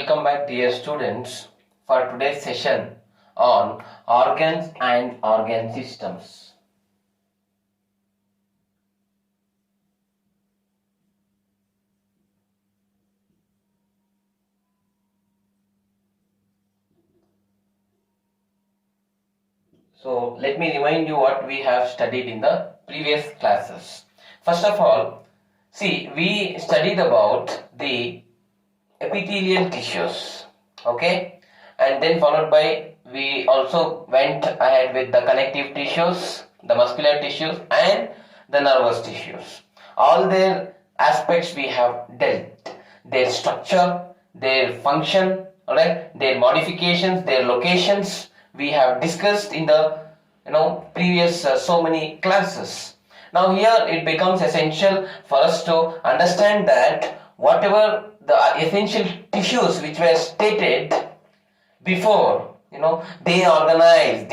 welcome back dear students for today's session on organs and organ systems. So let me remind you what we have studied in the previous classes. First of all, see, we studied about the epithelial tissues, okay, and then followed by we also went ahead with the connective tissues, the muscular tissues and the nervous tissues. All their aspects we have dealt, their structure, their function, alright, their modifications, their locations we have discussed in the previous so many classes. Now here it becomes essential for us to understand that whatever the essential tissues which were stated before, they organize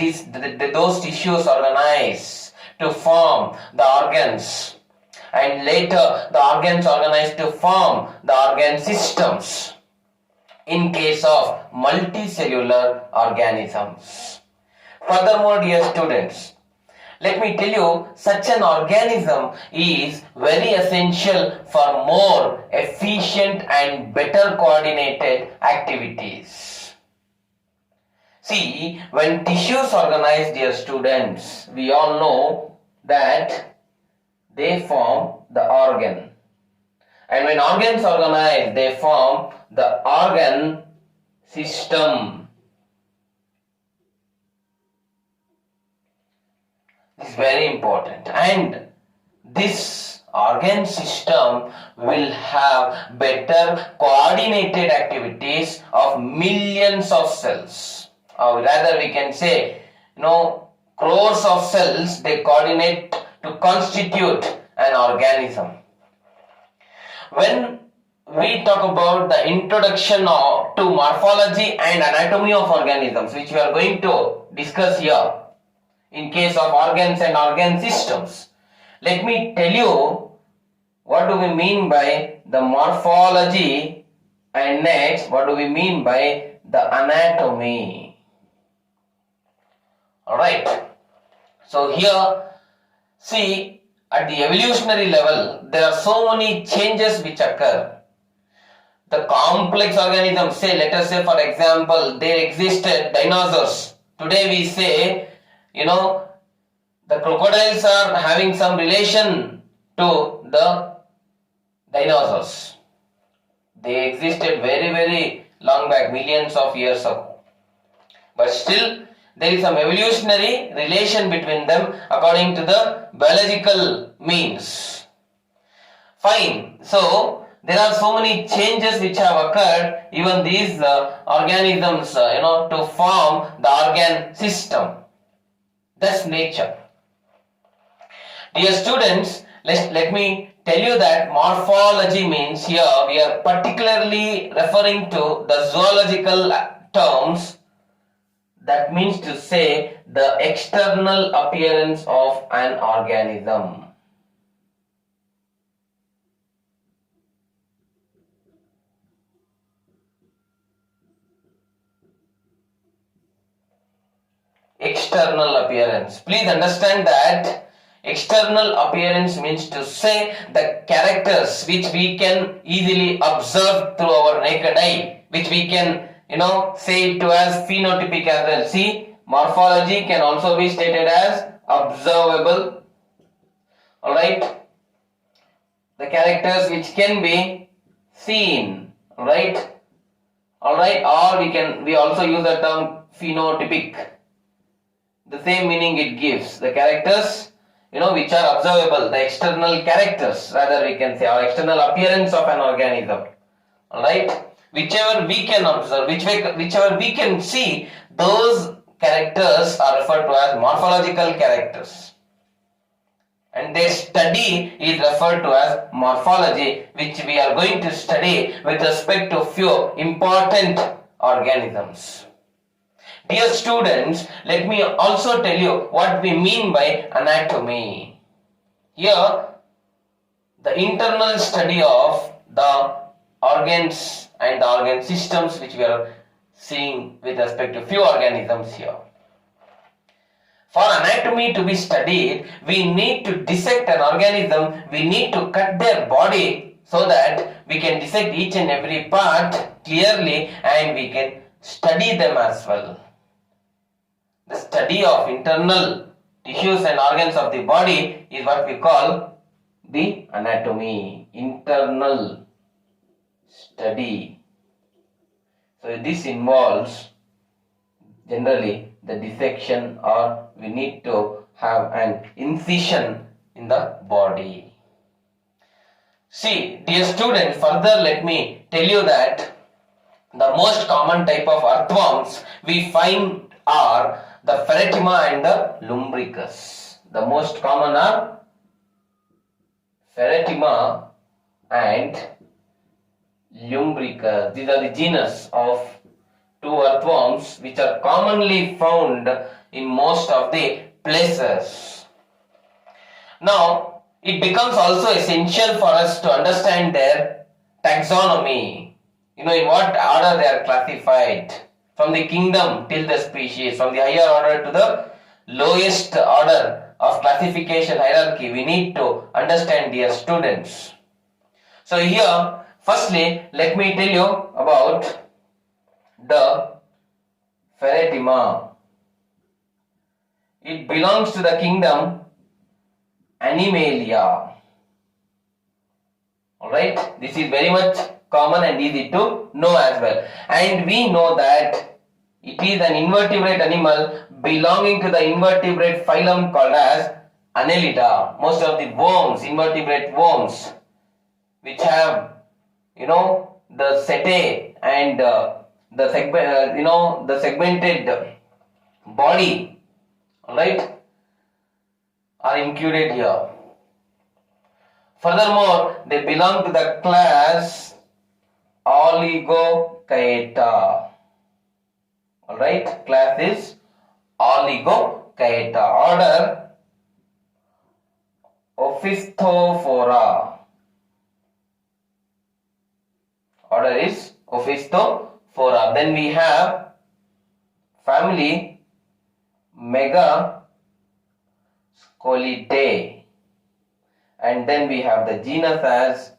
those tissues organize to form the organs, and later the organs organize to form the organ systems in case of multicellular organisms. Furthermore, dear students, let me tell you, such an organism is very essential for more efficient and better coordinated activities. See, when tissues organize, dear students, we all know that they form the organ. And when organs organize, they form the organ system. This is very important. And this organ system will have better coordinated activities of millions of cells. Or rather we can say, crores of cells, they coordinate to constitute an organism. When we talk about the introduction to morphology and anatomy of organisms, which we are going to discuss here in case of organs and organ systems, let me tell you what do we mean by the morphology, and next what do we mean by the anatomy. Alright, so here see, at the evolutionary level there are so many changes which occur. The complex organisms, say, let us say for example, there existed dinosaurs. Today we say, the crocodiles are having some relation to the dinosaurs. They existed very, very long back, millions of years ago. But still, there is some evolutionary relation between them according to the biological means. Fine. So, there are so many changes which have occurred, even these organisms, to form the organ system. That's nature. Dear students, let me tell you that morphology means here we are particularly referring to the zoological terms. That means to say the external appearance of an organism. External appearance. Please understand that external appearance means to say the characters which we can easily observe through our naked eye, which we can say it as phenotypic as well. See, morphology can also be stated as observable. Alright, the characters which can be seen. Alright, or we also use the term phenotypic. The same meaning it gives. The characters, which are observable, the external characters, rather we can say, or external appearance of an organism. Alright, whichever we can observe, whichever we can see, those characters are referred to as morphological characters. And their study is referred to as morphology, which we are going to study with respect to few important organisms. Dear students, let me also tell you what we mean by anatomy. Here, the internal study of the organs and the organ systems which we are seeing with respect to few organisms here. For anatomy to be studied, we need to dissect an organism, we need to cut their body so that we can dissect each and every part clearly and we can study them as well. The study of internal tissues and organs of the body is what we call the anatomy, internal study. So this involves generally the dissection, or we need to have an incision in the body. See, dear students, further let me tell you that the most common type of earthworms we find are the Pheretima and the Lumbricus. The most common are Pheretima and Lumbricus. These are the genus of two earthworms which are commonly found in most of the places. Now, it becomes also essential for us to understand their taxonomy. In what order they are classified, from the kingdom till the species, from the higher order to the lowest order of classification hierarchy. We need to understand, dear students. So here, firstly, let me tell you about the Pheretima. It belongs to the kingdom Animalia. Alright, this is very much common and easy to know as well. And we know that it is an invertebrate animal belonging to the invertebrate phylum called as Annelida. Most of the worms, invertebrate worms, which have, the setae and the segmented body, alright, are included here. Furthermore, they belong to the class Oligochaeta. Alright, class is Oligochaeta. Order Opisthophora. Order is Opisthophora. Then we have family Megascolidae. And then we have the genus as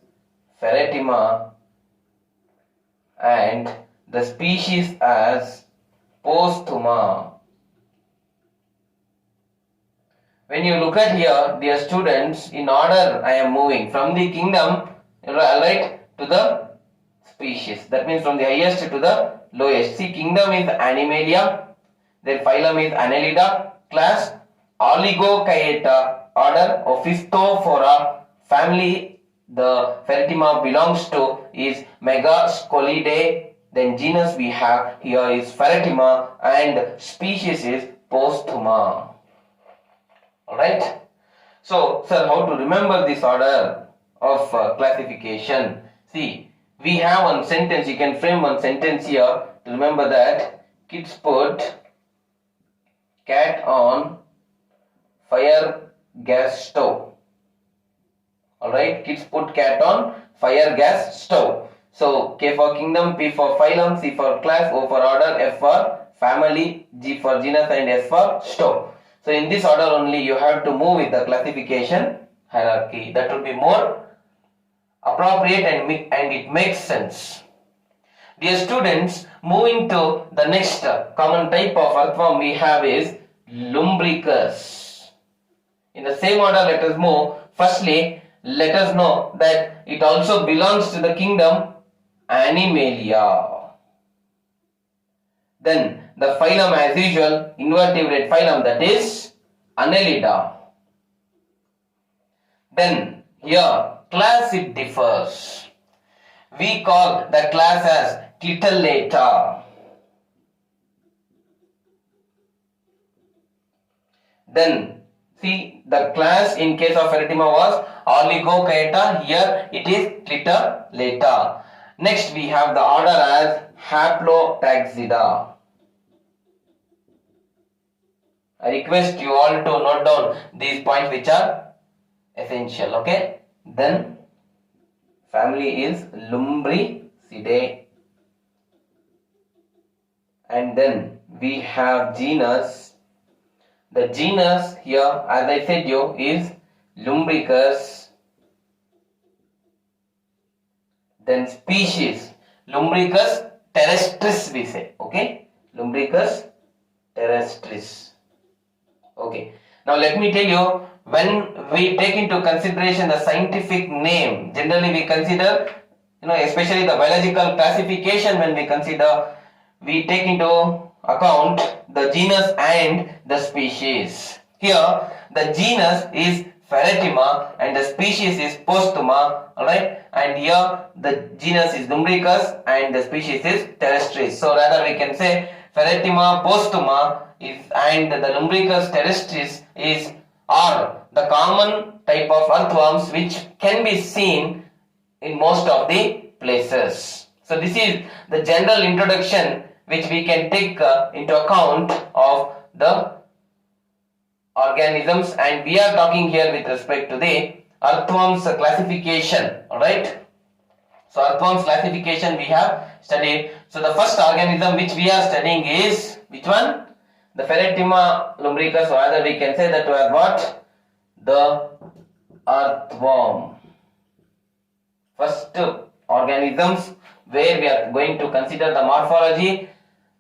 Pheretima and the species as Posthuma. When you look at here, dear students, in order I am moving from the kingdom, right, to the species. That means from the highest to the lowest. See, kingdom is Animalia, then phylum is Annelida, class Oligochaeta, order Opisthophora, family the Pheretima belongs to is Megascolidae, then genus we have here is Pheretima and species is Posthuma. Alright. So, sir, how to remember this order of classification? See, we have one sentence, you can frame one sentence here to remember that. Kids put cat on fire gas stove. Alright, kids put cat on fire gas stove. So, K for kingdom, P for phylum, C for class, O for order, F for family, G for genus and S for stove. So, in this order only you have to move with the classification hierarchy. That would be more appropriate and it makes sense. Dear students, moving to the next common type of earthworm we have is Lumbricus. In the same order, let us move. Firstly, let us know that it also belongs to the kingdom Animalia. Then the phylum as usual, invertebrate phylum, that is Annelida. Then here class it differs. We call the class as Clitellata. Then see, the class in case of Pheretima was Oligochaeta, here it is Clitellata. Next we have the order as Haplotaxida. I request you all to note down these points which are essential, okay? Then family is Lumbricidae. and then we have genus. The genus here, as I said you, is Lumbricus. Then species, Lumbricus terrestris we say, okay, Lumbricus terrestris. Okay, now let me tell you, when we take into consideration the scientific name, generally we consider, especially the biological classification, when we consider, we take into account the genus and the species. Here, the genus is Ferretima and the species is Postuma, alright, and here the genus is Lumbricus and the species is terrestris. So rather we can say Ferretima postuma is and the Lumbricus terrestris are the common type of earthworms which can be seen in most of the places. So this is the general introduction which we can take into account of the organisms, and we are talking here with respect to the earthworms classification. Alright, so earthworms classification we have studied. So the first organism which we are studying is which one? The Ferretima lumbricus, or rather we can say that was what? The earthworm. First organisms where we are going to consider the morphology,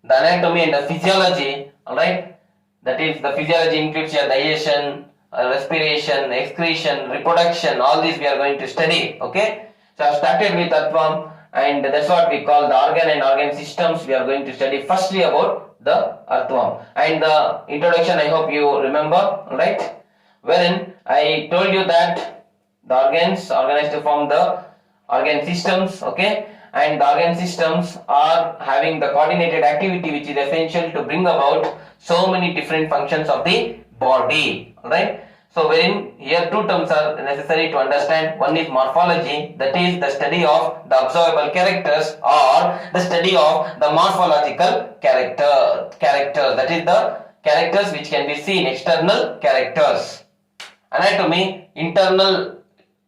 the anatomy and the physiology. Alright, that is the physiology includes your digestion, respiration, excretion, reproduction, all these we are going to study. Okay, so I have started with earthworm, and that's what we call the organ and organ systems. We are going to study firstly about the earthworm, and the introduction I hope you remember, right? Wherein I told you that the organs organized to form the organ systems, okay, and the organ systems are having the coordinated activity which is essential to bring about so many different functions of the body, right? So wherein here two terms are necessary to understand. One is morphology, that is the study of the observable characters or the study of the morphological characters, that is the characters which can be seen, external characters. Anatomy, internal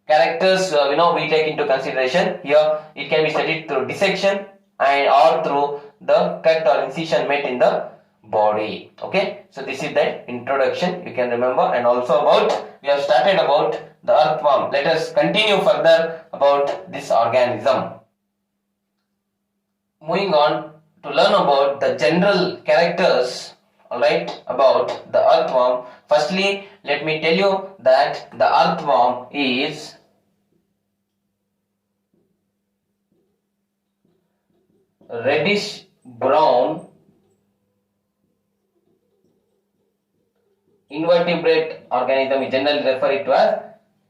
characters we take into consideration. Here it can be studied through dissection and or through the cut or incision made in the body. Okay, so this is the introduction you can remember, and also about we have started about the earthworm. Let us continue further about this organism. Moving on to learn about the general characters, alright, about the earthworm. Firstly, let me tell you that the earthworm is reddish brown invertebrate organism. We generally refer it to as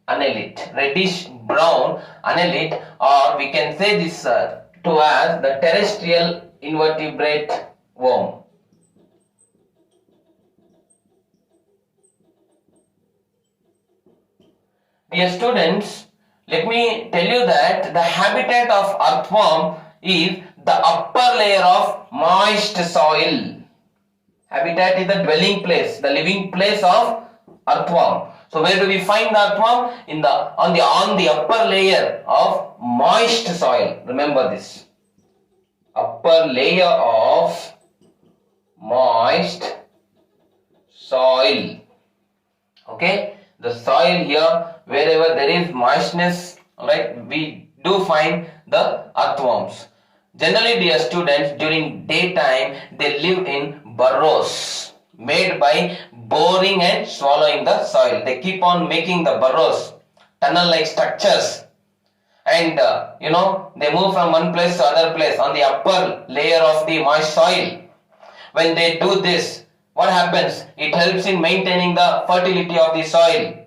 annelid, reddish brown annelid, or we can say this to as the terrestrial invertebrate worm. Dear students, let me tell you that the habitat of earthworm is the upper layer of moist soil. Habitat is the dwelling place, the living place of earthworm. So where do we find the earthworm? On the upper layer of moist soil. Remember this. Upper layer of moist soil. Okay, the soil here, wherever there is moistness, right, we do find the earthworms. Generally, dear students, during daytime they live in burrows made by boring and swallowing the soil. They keep on making the burrows, tunnel-like structures, and they move from one place to other place on the upper layer of the moist soil. When they do this, what happens? It helps in maintaining the fertility of the soil.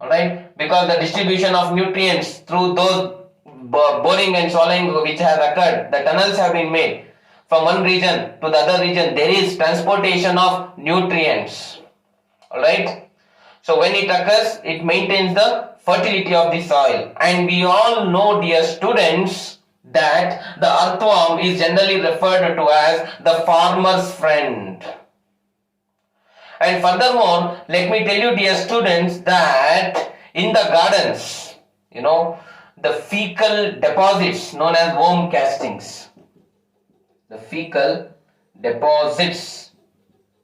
Alright, because the distribution of nutrients through those boring and swallowing which has occurred, the tunnels have been made from one region to the other region. There is transportation of nutrients. Alright, so when it occurs, it maintains the fertility of the soil. And we all know, dear students, that the earthworm is generally referred to as the farmer's friend. And furthermore, let me tell you, dear students, that in the gardens, the fecal deposits known as worm castings. The fecal deposits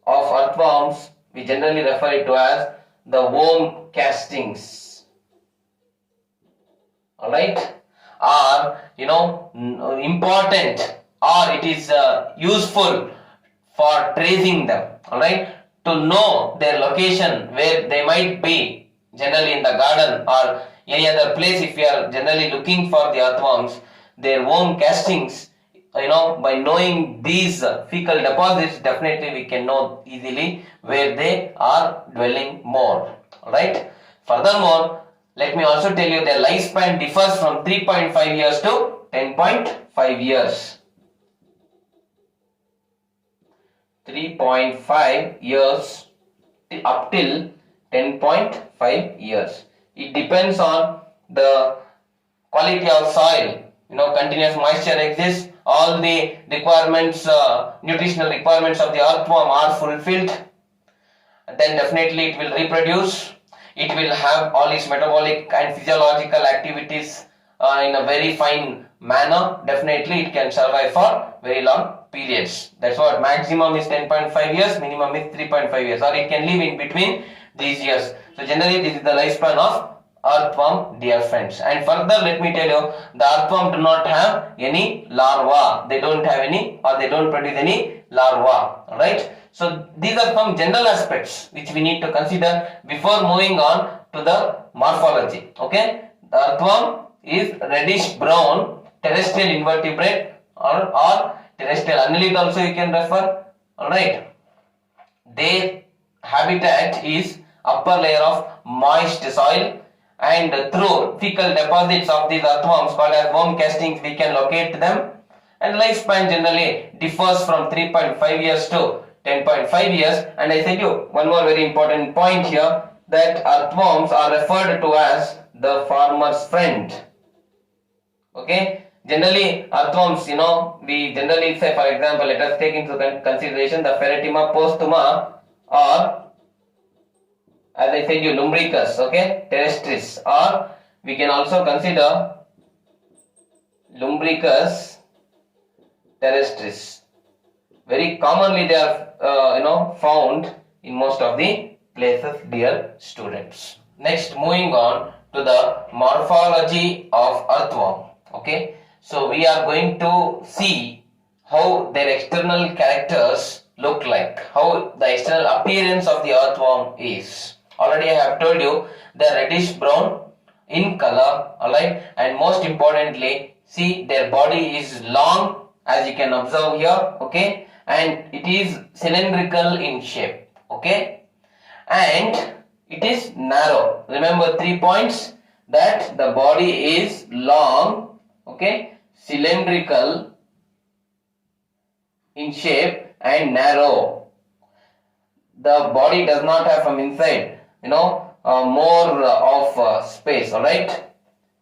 of earthworms, we generally refer it to as the worm castings. Alright, are important, or it is useful for tracing them. Alright, to know their location, where they might be, generally in the garden or any other place. If we are generally looking for the earthworms, their worm castings, by knowing these fecal deposits, definitely we can know easily where they are dwelling more. Alright, furthermore, let me also tell you their lifespan differs from 3.5 years to 10.5 years. 3.5 years up till 10.5 years. It depends on the quality of soil. Continuous moisture exists, all the requirements, nutritional requirements of the earthworm are fulfilled, then definitely it will reproduce. It will have all its metabolic and physiological activities in a very fine manner. Definitely it can survive for very long periods. That's what maximum is 10.5 years, minimum is 3.5 years, or it can live in between these years. So generally this is the lifespan of earthworm, dear friends. And further, let me tell you, the earthworm do not have any larva. They don't have any, or they don't produce any larva. Alright. So these are some general aspects which we need to consider before moving on to the morphology. Okay. The earthworm is reddish brown terrestrial invertebrate or terrestrial annelid also you can refer. Alright. Their habitat is upper layer of moist soil, and through fecal deposits of these earthworms called as worm castings we can locate them. And lifespan generally differs from 3.5 years to 10.5 years. And I tell you one more very important point here, that earthworms are referred to as the farmer's friend. Okay, generally earthworms, we generally say, for example, let us take into consideration the Pheretima postuma, or as I said you, Lumbricus, okay, terrestris, or we can also consider Lumbricus terrestris. Very commonly they are found in most of the places, dear students. Next, moving on to the morphology of earthworm. Okay, so we are going to see how their external characters look like, how the external appearance of the earthworm is. Already I have told you they are reddish brown in color, alright, and most importantly, see their body is long, as you can observe here, okay, and it is cylindrical in shape, okay, and it is narrow. Remember 3 points, that the body is long, okay, cylindrical in shape and narrow. The body does not have from inside more of space, alright,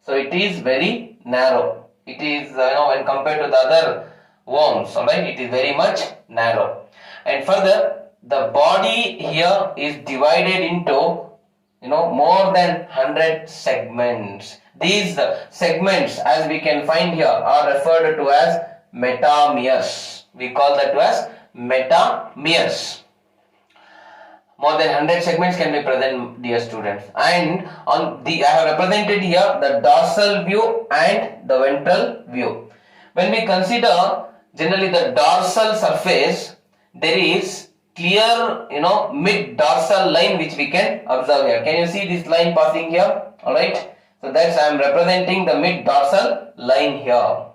so it is very narrow. It is when compared to the other worms, alright, it is very much narrow. And further, the body here is divided into more than 100 segments. These segments, as we can find here, are referred to as metameres. We call that as metameres. More than 100 segments can be present, dear students. And I have represented here the dorsal view and the ventral view. When we consider generally the dorsal surface, there is clear mid dorsal line which we can observe here. Can you see this line passing here? Alright. So that's I am representing the mid dorsal line here.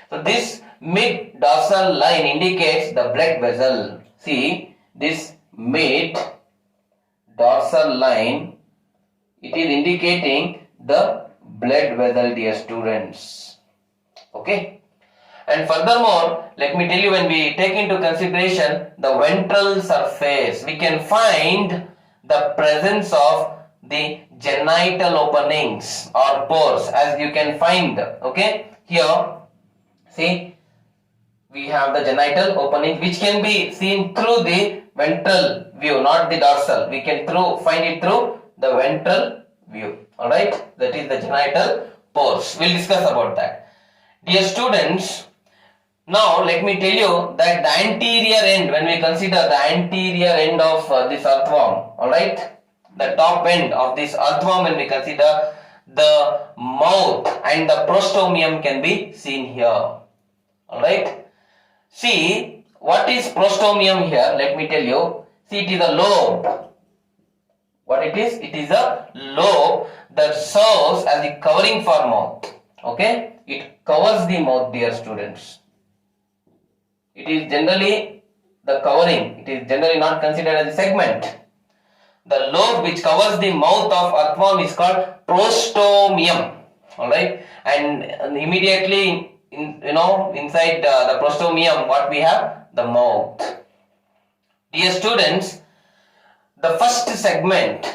So this mid dorsal line indicates the blood vessel. See this mid dorsal line, it is indicating the blood vessel, dear students. Okay, and furthermore, let me tell you, when we take into consideration the ventral surface, we can find the presence of the genital openings or pores, as you can find. Okay, here see we have the genital opening which can be seen through the ventral view, not the dorsal. We can find it through the ventral view. Alright, that is the genital pores. We'll discuss about that. Dear students, Now let me tell you that the anterior end, when we consider the anterior end of this earthworm, alright, the top end of this earthworm, when we consider, the mouth and the prostomium can be seen here. Alright. See, what is prostomium here? Let me tell you. See, it is a lobe. What it is? It is a lobe that serves as the covering for mouth. Okay? It covers the mouth, dear students. It is generally the covering. It is generally not considered as a segment. The lobe which covers the mouth of earthworm is called prostomium. Alright? And immediately, inside the prostomium, what we have? The mouth. Dear students, the first segment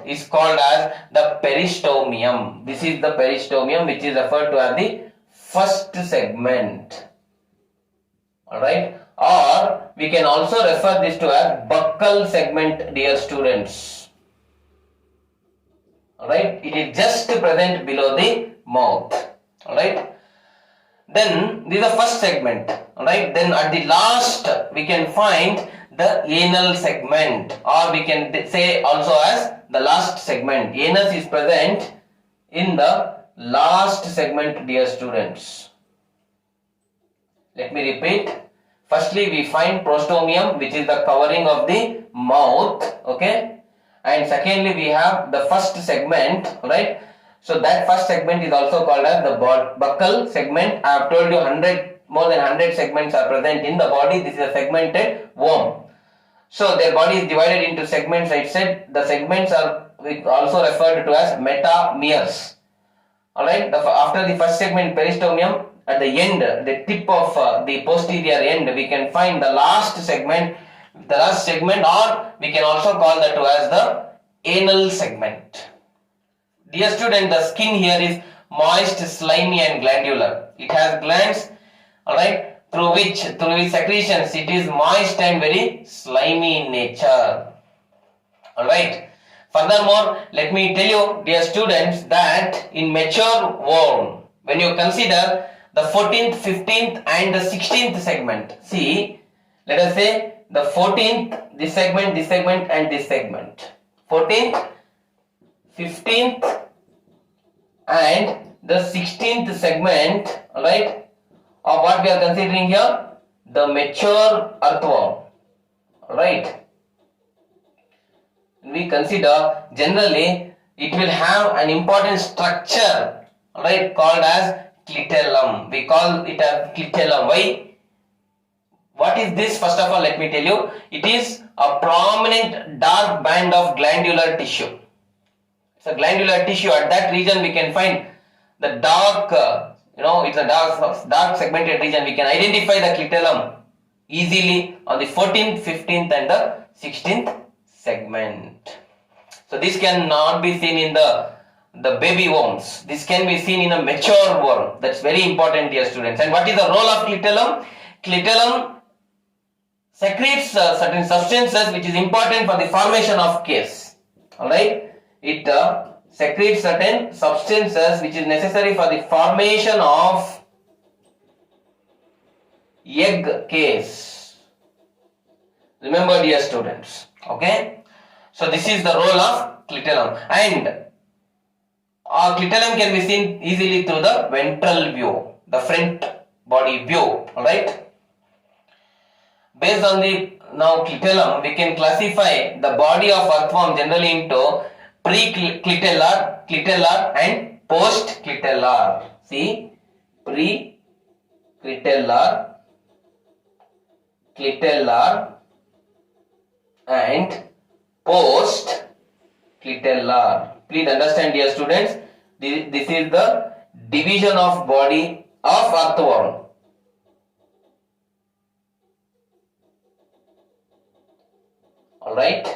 is called as the peristomium. This is the peristomium, which is referred to as the first segment. Alright, or we can also refer this to as buccal segment, dear students. Alright, it is just present below the mouth. Alright, then this is the first segment. Alright, then at the last we can find the anal segment, or we can say also as the last segment. Anus is present in the last segment, dear students. Let me repeat. Firstly, we find prostomium, which is the covering of the mouth, okay? And secondly, we have the first segment, right? So that first segment is also called as the buccal segment. I have told you more than 100 segments are present in the body. This is a segmented worm. So their body is divided into segments. I said the segments are also referred to as metameres. Alright, after the first segment, peristomium, at the end, the tip of the posterior end, we can find the last segment, or we can also call that as the anal segment. Dear student, the skin here is moist, slimy and glandular. It has glands, alright, through which secretions it is moist and very slimy in nature. Alright. Furthermore, let me tell you, dear students, that in mature worm, when you consider the 14th, 15th and the 16th segment, see, let us say the 14th, this segment and this segment. 14th, 15th and the 16th segment, alright, of what we are considering here, the mature earthworm, alright. We consider, generally it will have an important structure, right, called as clitellum. We call it as clitellum. Why? What is this? First of all, let me tell you, it is a prominent dark band of glandular tissue. It's a glandular tissue. At that region we can find the dark, it's a dark segmented region. We can identify the clitellum easily on the 14th, 15th and the 16th segment. So this cannot be seen in the baby worms. This can be seen in a mature worm. That's very important, dear students. And what is the role of clitellum? Clitellum secretes certain substances which is important for the formation of case. Alright? It secretes certain substances which is necessary for the formation of egg case. Remember, dear students. Okay, so this is the role of clitellum, and clitellum can be seen easily through the ventral view, the front body view. Alright, based on the clitellum, we can classify the body of earthworm generally into pre-clitellar, clitellar and post-clitellar. See, pre-clitellar, clitellar and post-clitellar. Please understand, dear students, this is the division of body of earthworm. Alright.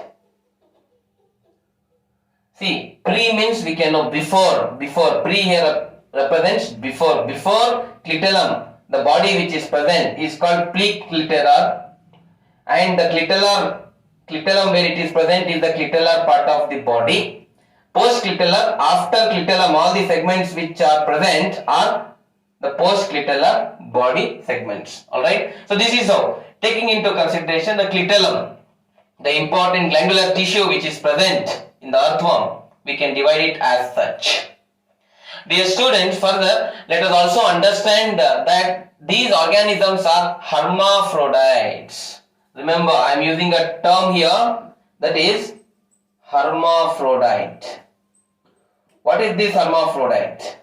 See, pre means we can know before. Pre here represents before. Before clitellum, the body which is present is called pre-clitellar, and the clitellum where it is present is the clitellar part of the body. Post-clitellar, after clitellum, all the segments which are present are the post-clitellar body segments. Alright. So this is how, taking into consideration the clitellum, the important glandular tissue which is present in the earthworm, we can divide it as such. Dear students, further let us also understand that these organisms are hermaphrodites. Remember, I am using a term here, that is hermaphrodite. What is this hermaphrodite?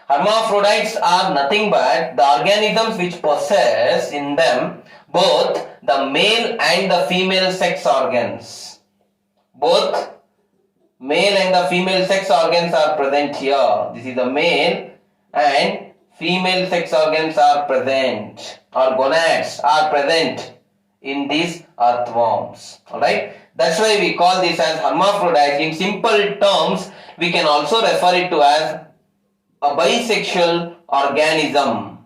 Hermaphrodites are nothing but the organisms which possess in them both the male and the female sex organs. Both male and the female sex organs are present here. This is the male and female sex organs are present, or gonads are present in these earthworms. Alright, that's why we call this as hermaphrodites. In simple terms, we can also refer it to as a bisexual organism.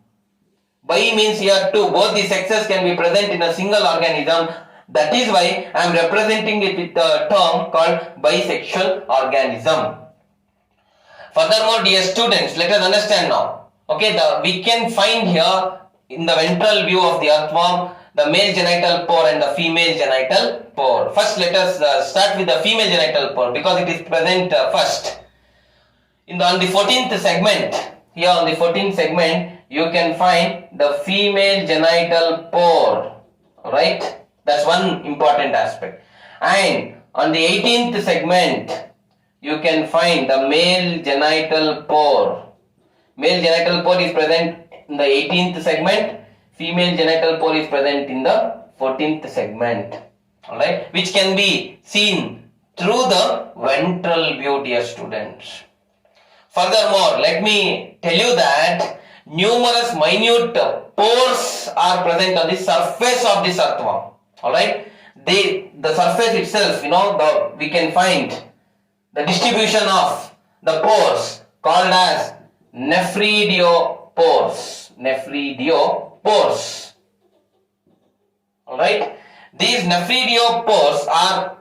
Bi means here two, both the sexes can be present in a single organism. That is why I am representing it with a term called bisexual organism. Furthermore, dear students, let us understand now. Okay, we can find here in the ventral view of the earthworm the male genital pore and the female genital pore. First, let us start with the female genital pore because it is present first. On the 14th segment, here on the 14th segment, you can find the female genital pore. Alright, that's one important aspect. And on the 18th segment, you can find the male genital pore. Male genital pore is present in the 18th segment. Female genital pore is present in the 14th segment. Alright, which can be seen through the ventral view, dear students. Furthermore, let me tell you that numerous minute pores are present on the surface of this earthworm. Alright, the surface itself, we can find the distribution of the pores called as nephrediopores. Nephrediopores. Alright, these nephrediopores are,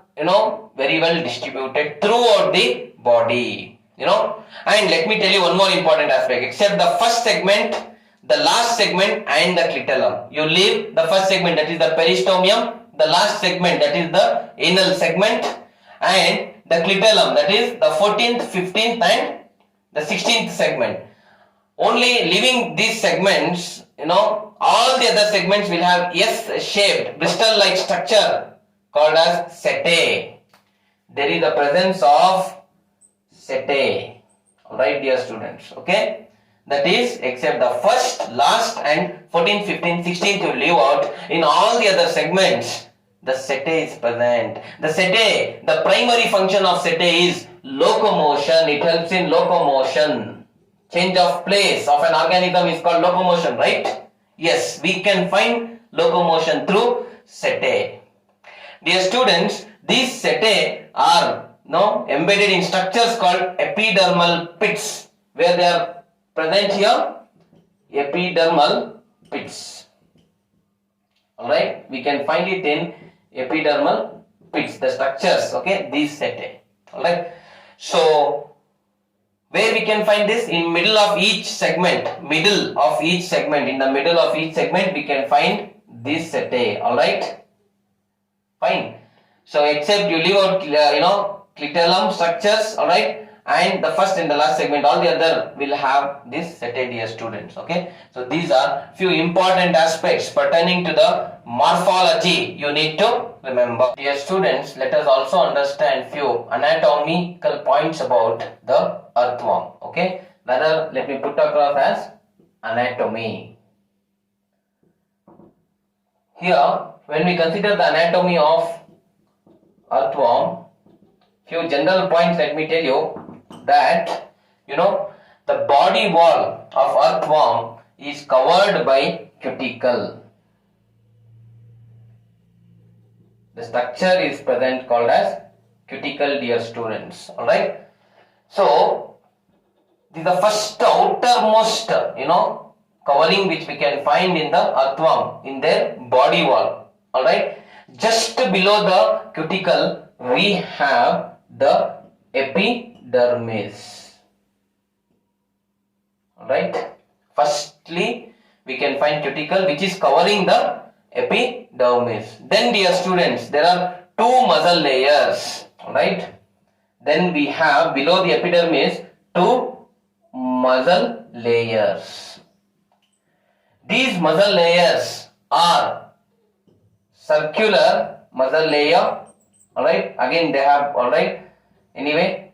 very well distributed throughout the body. And let me tell you one more important aspect. Except the first segment, the last segment and the clitellum, you leave the first segment, that is the peristomium, the last segment, that is the anal segment, and the clitellum, that is the 14th, 15th and the 16th segment. Only leaving these segments, all the other segments will have S-shaped Bristol-like structure called as setae. There is the presence of setae. Alright, dear students. Okay, that is, except the first, last and 14th, 15th, 16th you leave out. In all the other segments, the setae is present. The setae, the primary function of setae is locomotion. It helps in locomotion. Change of place of an organism is called locomotion, right? Yes, we can find locomotion through setae. Dear students, these setae are embedded in structures called epidermal pits. Where they are present here? Epidermal pits. Alright, we can find it in epidermal pits, the structures, okay, these setae. Alright, so where we can find this? In middle of each segment, in the middle of each segment we can find this setae. Alright, fine. So except you leave out clitellum structures, alright, and the first and the last segment, all the other will have this setae, dear students. Okay, so these are few important aspects pertaining to the morphology you need to remember. Dear students, let us also understand few anatomical points about the earthworm. Okay, rather let me put across as anatomy. Here, when we consider the anatomy of earthworm, few general points, let me tell you that the body wall of earthworm is covered by cuticle. The structure is present called as cuticle, dear students. Alright, so this is the first outermost covering which we can find in the earthworm in their body wall. Alright, just below the cuticle we have the epidermis. Alright, Firstly, we can find cuticle which is covering the epidermis. Then dear students, there are two muscle layers, right? Then we have below the epidermis two muscle layers. These muscle layers are circular muscle layer, alright, again they have, alright, anyway,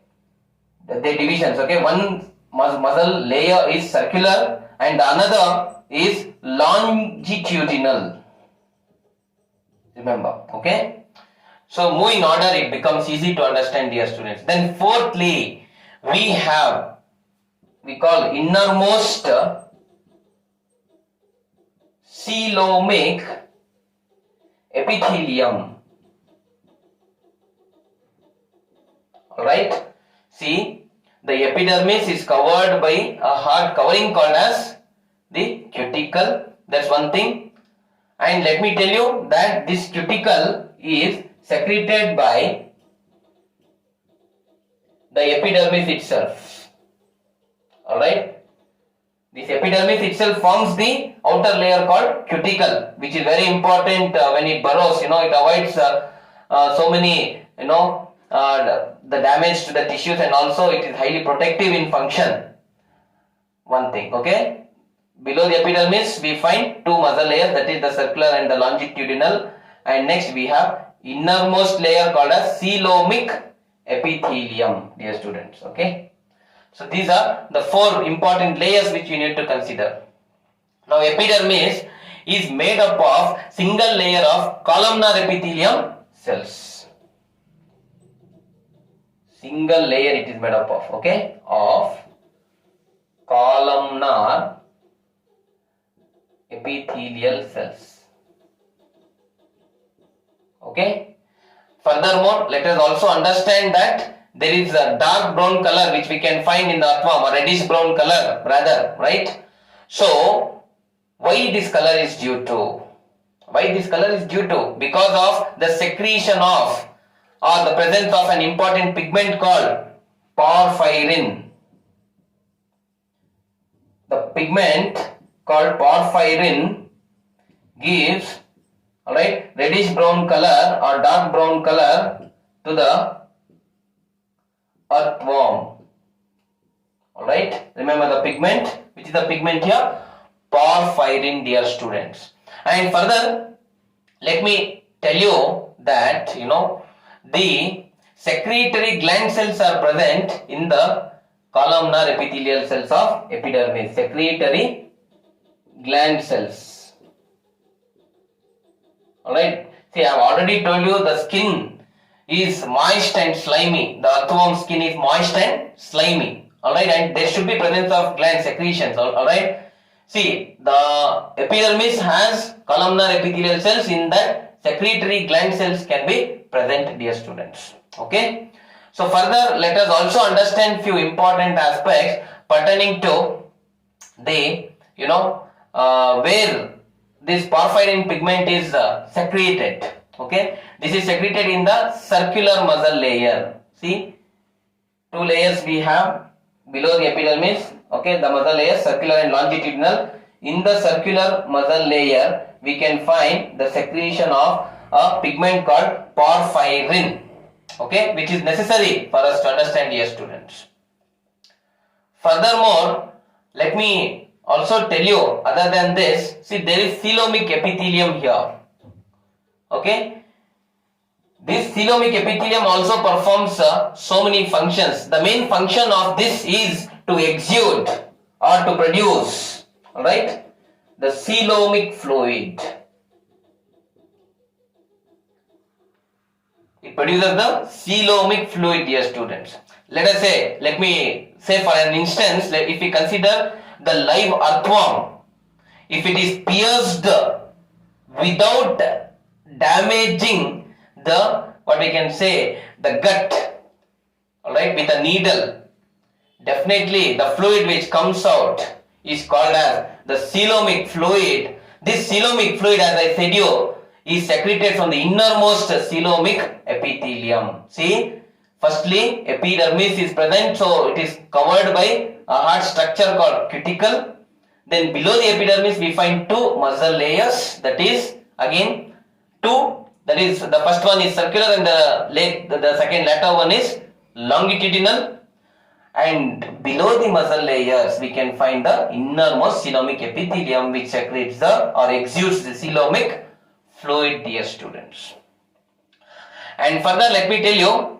they divisions, okay, one muscle layer is circular and another is longitudinal, remember, okay. So move in order, it becomes easy to understand, dear students. Then fourthly, we call innermost coelomic epithelium. Alright, see, the epidermis is covered by a hard covering called as the cuticle. That's one thing. And let me tell you that this cuticle is secreted by the epidermis itself. Alright, this epidermis itself forms the outer layer called cuticle, which is very important when it burrows. It avoids so many, the damage to the tissues, and also it is highly protective in function. One thing, okay. Below the epidermis, we find two muscle layers, that is the circular and the longitudinal. And next we have innermost layer called as coelomic epithelium, dear students, okay. So these are the four important layers which you need to consider. Now epidermis is made up of single layer of columnar epithelium cells. Single layer it is made up of, okay, of columnar epithelial cells. Okay. Furthermore, let us also understand that there is a dark brown color which we can find in the earthworm, a reddish brown color rather, right? So, why this color is due to? Why this color is due to? Because of the secretion of or the presence of an important pigment called porphyrin. The pigment called porphyrin gives, alright, reddish brown color or dark brown color to the earthworm. Alright, remember the pigment, which is the pigment here? Porphyrin, dear students. And further, let me tell you that, the secretory gland cells are present in the columnar epithelial cells of epidermis. Secretory gland cells. Alright, see, I have already told you the skin is moist and slimy. The earthworm skin is moist and slimy. Alright, and there should be presence of gland secretions. Alright, see, the epidermis has columnar epithelial cells. In that, secretory gland cells can be present, dear students. Okay. So further, let us also understand few important aspects pertaining to the, where this porphyrin pigment is secreted. Okay. This is secreted in the circular muscle layer. See, two layers we have below the epidermis. Okay, the muscle layer, circular and longitudinal. In the circular muscle layer, we can find the secretion of a pigment called porphyrin, okay, which is necessary for us to understand, dear students. Furthermore, let me also tell you, other than this, see, there is coelomic epithelium here, okay. This coelomic epithelium also performs so many functions. The main function of this is to exude or to produce, alright, the coelomic fluid. It produces the coelomic fluid, dear students. Let me say for an instance, if we consider the live earthworm, if it is pierced without damaging the, the gut, alright, with a needle, definitely the fluid which comes out is called as the coelomic fluid. This coelomic fluid, as I said you, is secreted from the innermost coelomic epithelium. See, firstly, epidermis is present, so it is covered by a hard structure called cuticle. Then below the epidermis we find two muscle layers, that is again two, that is the first one is circular and the second latter one is longitudinal, and below the muscle layers we can find the innermost coelomic epithelium which secretes the or exudes the coelomic fluid, dear students. And further let me tell you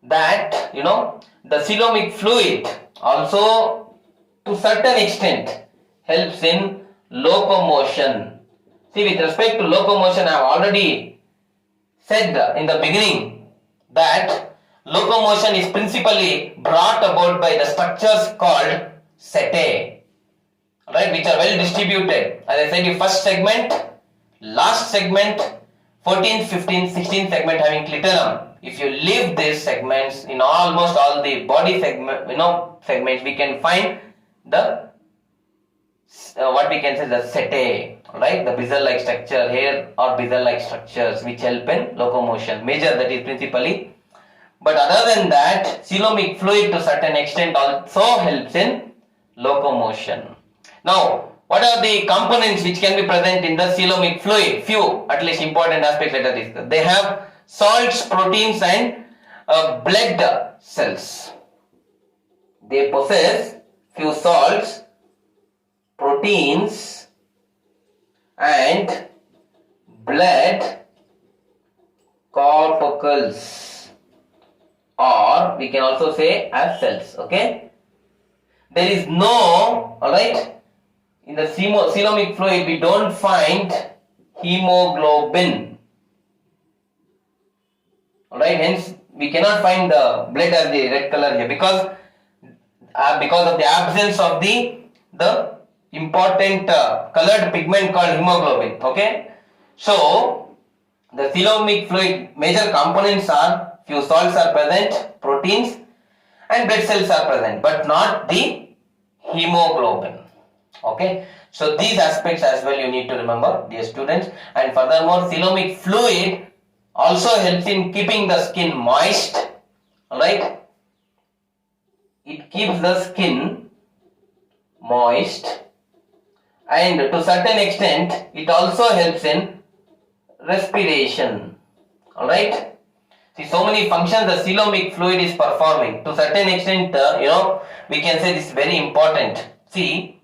that the coelomic fluid also to certain extent helps in locomotion. See, with respect to locomotion, I have already said in the beginning that locomotion is principally brought about by the structures called setae, right, which are well distributed. As I said, the first segment, last segment, 14th, 15th, 16th segment having clitorum. If you leave these segments in almost all the body segments, we can find the what we can say the setae, right, the bezel-like structure, hair or bezel-like structures which help in locomotion. Major, that is principally. But other than that, coelomic fluid to certain extent also helps in locomotion. Now, what are the components which can be present in the coelomic fluid? Few, at least important aspects let us discuss. They have salts, proteins and blood cells. They possess few salts, proteins and blood corpuscles, or we can also say as cells. Okay, there is no, alright, in the coelomic fluid we don't find hemoglobin, alright, hence we cannot find the blood as the red color here because of the absence of the important colored pigment called hemoglobin. Okay, so the coelomic fluid major components are few salts are present, proteins and blood cells are present, but not the hemoglobin. Okay, so these aspects as well you need to remember, dear students. And furthermore, coelomic fluid also helps in keeping the skin moist. Alright, it keeps the skin moist, and to certain extent it also helps in respiration. Alright, see, so many functions the coelomic fluid is performing. To certain extent, we can say this is very important. See,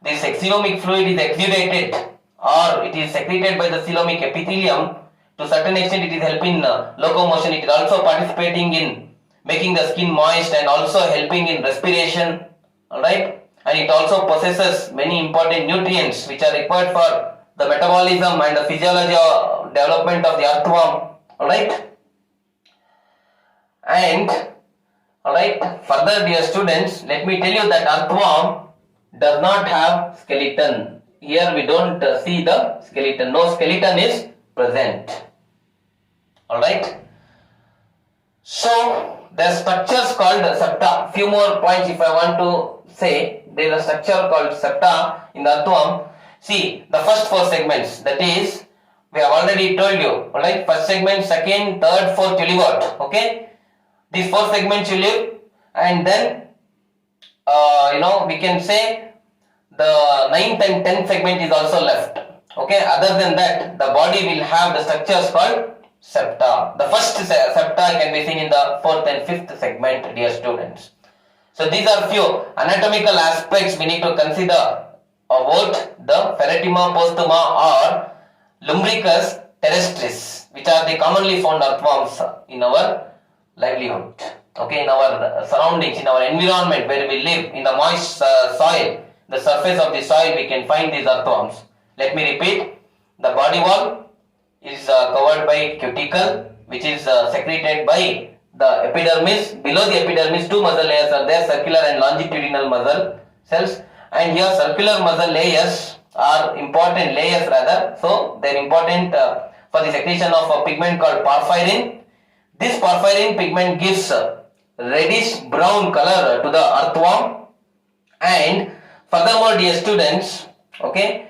this coelomic fluid is exudated or it is secreted by the coelomic epithelium. To certain extent it is helping locomotion. It is also participating in making the skin moist and also helping in respiration. Alright, and it also possesses many important nutrients which are required for the metabolism and the physiology or development of the earthworm. Alright, and further, dear students, let me tell you that earthworm does not have skeleton. Here we don't see the skeleton. No skeleton is present. Alright, so there are structures called septa. Few more points if I want to say. There is a structure called septa in the earthworm. See, the first four segments, that is, we have already told you. Alright, first segment, second, third, fourth, you leave out. Okay, these four segments you leave, and then we can say the 9th and 10th segment is also left. Okay, other than that, the body will have the structures called septa. The first septa can be seen in the 4th and 5th segment, dear students. So these are few anatomical aspects we need to consider about the Pheretima postuma or Lumbricus terrestris, which are the commonly found earthworms in our livelihood. Okay, in our surroundings, in our environment where we live, in the moist soil, the surface of the soil, we can find these earthworms. Let me repeat. The body wall is covered by cuticle, which is secreted by the epidermis. Below the epidermis, two muscle layers are there, circular and longitudinal muscle cells. And here circular muscle layers are important layers rather. So they are important for the secretion of a pigment called porphyrin. This porphyrin pigment gives reddish brown color to the earthworm. And furthermore, dear students, okay,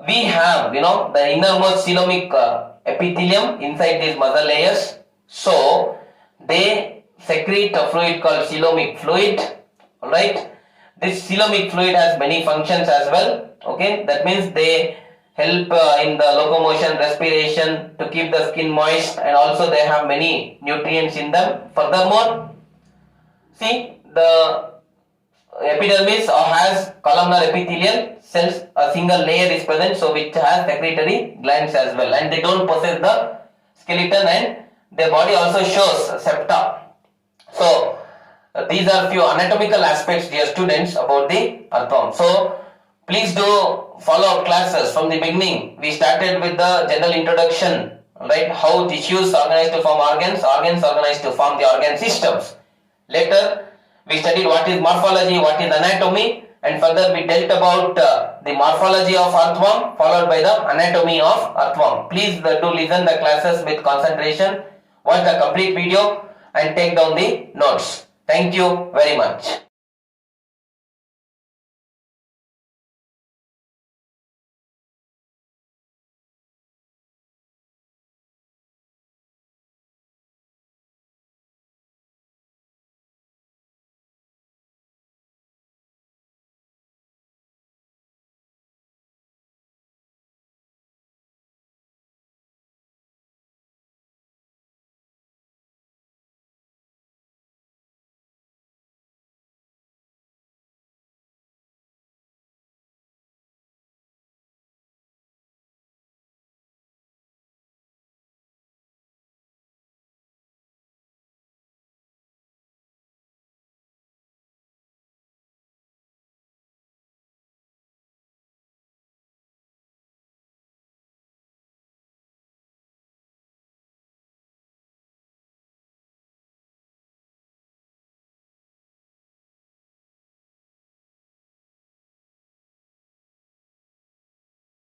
we have the innermost coelomic epithelium inside these muscle layers. So they secrete a fluid called coelomic fluid. Alright, This coelomic fluid has many functions as well. Okay, that means they help in the locomotion, respiration, to keep the skin moist, and also they have many nutrients in them. Furthermore, see, the epidermis has columnar epithelial cells, a single layer is present, so which has secretory glands as well, and they don't possess the skeleton, and their body also shows septa. So these are few anatomical aspects, dear students, about the earthworm. So please do follow our classes from the beginning. We started with the general introduction, right? How tissues organize to form organs, organs organize to form the organ systems. Later we studied what is morphology, what is anatomy, and further we dealt about the morphology of earthworm followed by the anatomy of earthworm. Please do listen the classes with concentration, watch the complete video and take down the notes. Thank you very much.